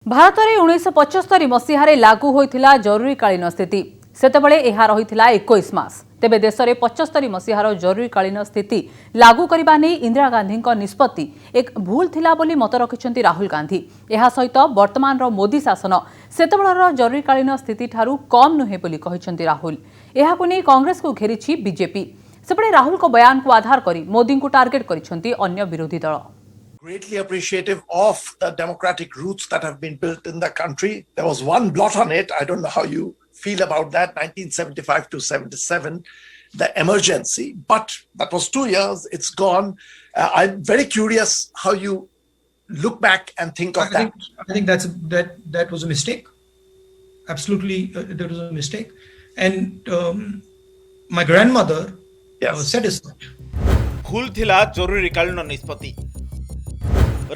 भारत में 1975 मसीह लागू होता जरूरीकालीन स्थिति सेतेबेले यह रही 21 मास तेबे देश में 75 मसीहार जरूरीकालीन स्थिति लागू करने नहीं इंदिरा गांधी निष्पत्ति एक भूल थिला बोली मत रखिंट राहुल गांधी। यह सहित वर्तमान मोदी शासन सेतेबेलर जरूरीकालीन स्थिति ठारू कम नुहे बोली कहिसेंति राहुल। यह कांग्रेस को घेरी बीजेपी सेपटे राहुल को बयान को आधार कर मोदी को टार्गेट करिसेंति अन्य विरोधी दल। Greatly appreciative of the democratic roots that have been built in the country. There was one blot on it. I don't know how you feel about that, 1975 to 77, the emergency. But that was 2 years. It's gone. I'm very curious how you look back and think of that. I think that was a mistake. Absolutely, that was a mistake. And my grandmother said as such. भूल थिला जरूरीकालीन निष्पत्ति।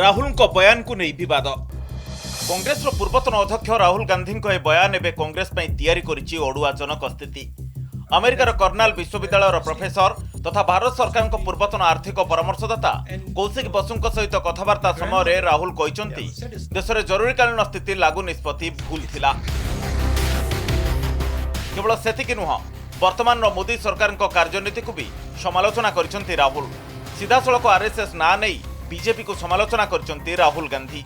राहुल को बयान को नहीं विवाद। कांग्रेस पूर्वतन अध्यक्ष राहुल गांधी बयान एवं कांग्रेस तैयारी करिछि अड़ुआजनक स्थिति। अमेरिकार कर्नाल विश्वविद्यालय प्रोफेसर तथा भारत सरकार पूर्वतन आर्थिक परामर्शदाता कौशिक बसु सहित कथबार्ता समय राहुल कहते देश में जरूरीकालीन स्थिति लागू निष्पत्ति भूल थिला। केवल सेतिक नुह वर्तमान मोदी सरकार कार्यनीति को भी समालोचना करिसेंति राहुल। सीधासलख आरएसएस ना नहीं बीजेपी को समालोचना करचंती Rahul Gandhi.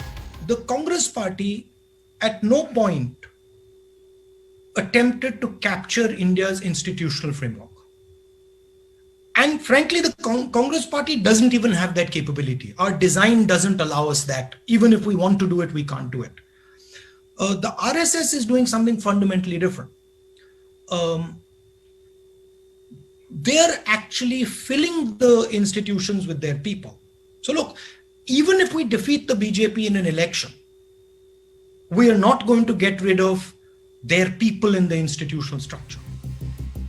The Congress party at no point attempted to capture India's institutional framework. And frankly, the Congress party doesn't even have that capability. Our design doesn't allow us that. Even if we want to do it, we can't do it. The RSS is doing something fundamentally different. They're actually filling the institutions with their people. So look, even if we defeat the BJP in an election, we are not going to get rid of their people in the institutional structure.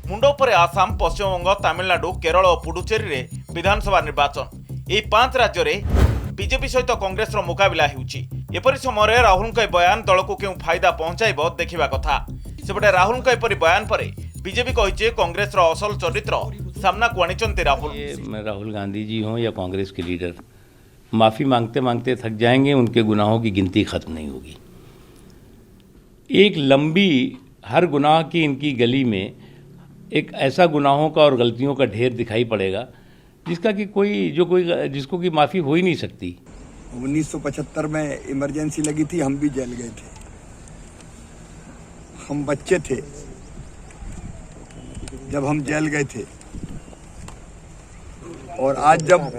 मुंडो पर आसाम, पश्चिम बंग, तमिलनाडु, केरल और पुडुचेरी रे विधानसभा निर्वाचन यही 5 राज्य रे BJP सहित कांग्रेस रो मुकाबला हेउची। एपरि समय राहुल के बयान दल को क्यों फायदा पहुंचाइबो देखिबा कथा। सेपटे राहुल के एपरि बयान पर बीजेपी कहिचे कांग्रेस रो असल चरित्र सामना को आनिचंती राहुल। राहुल गांधी जी हों या कांग्रेस के लीडर माफ़ी मांगते मांगते थक जाएंगे, उनके गुनाहों की गिनती खत्म नहीं होगी। एक लंबी हर गुनाह की इनकी गली में एक ऐसा गुनाहों का और गलतियों का ढेर दिखाई पड़ेगा जिसका कि जिसको की माफ़ी हो ही नहीं सकती। 1975 में इमरजेंसी लगी थी, हम भी जेल गए थे, हम बच्चे थे जब हम जेल गए थे। और आज जब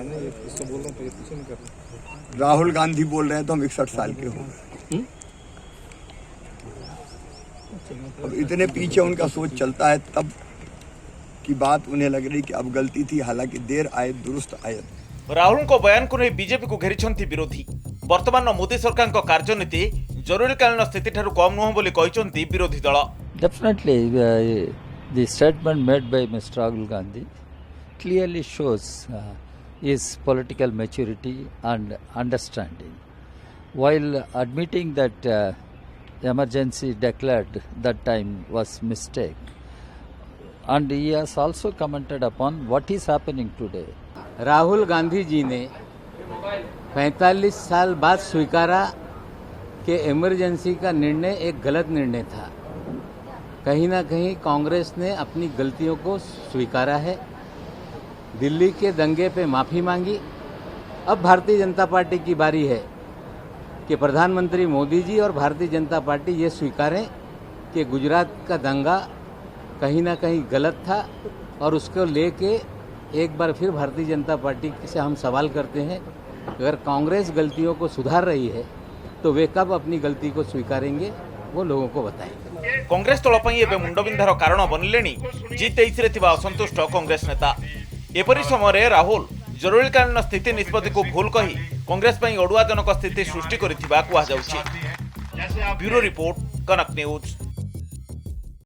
राहुल गांधी बोल रहे हैं तो हम 61 साल के हो गए। अब इतने पीछे उनका सोच चलता है तब की बात उन्हें लग रही कि अब गलती थी, हालांकि देर आए दुरुस्त आए। राहुल को बयान को नहीं बीजेपी को घेरी विरोधी। वर्तमान मोदी सरकार को कार्यनीति जरूरीकालीन स्थिति ठारू कम नुह बोली कहिसंती विरोधी दल। Definitely, the statement made by Mr. Rahul Gandhi clearly shows his political maturity and understanding. While admitting that emergency declared that time was mistake, and he has also commented upon what is happening today. Rahul Gandhi ji ने 45 साल बाद स्वीकारा कि emergency का निर्णय एक गलत निर्णय था। कहीं ना कहीं कांग्रेस ने अपनी गलतियों को स्वीकारा है, दिल्ली के दंगे पे माफ़ी मांगी। अब भारतीय जनता पार्टी की बारी है कि प्रधानमंत्री मोदी जी और भारतीय जनता पार्टी ये स्वीकारें कि गुजरात का दंगा कहीं ना कहीं गलत था और उसको लेके एक बार फिर भारतीय जनता पार्टी से हम सवाल करते हैं, अगर कांग्रेस गलतियों को सुधार रही है तो वे कब अपनी गलती को स्वीकारेंगे वो लोगों को बताएं। कांग्रेस दल मुंडबिंधार कारण बनले G23 असंतुष्ट कांग्रेस नेता। एपरि समय राहुल जरूरीकालीन स्थिति निष्पत्ति को भूल कही कांग्रेस अड़ुआजनक स्थिति सृष्टि करथिबा कुहा जाउछि। ब्यूरो रिपोर्ट, कनक न्यूज।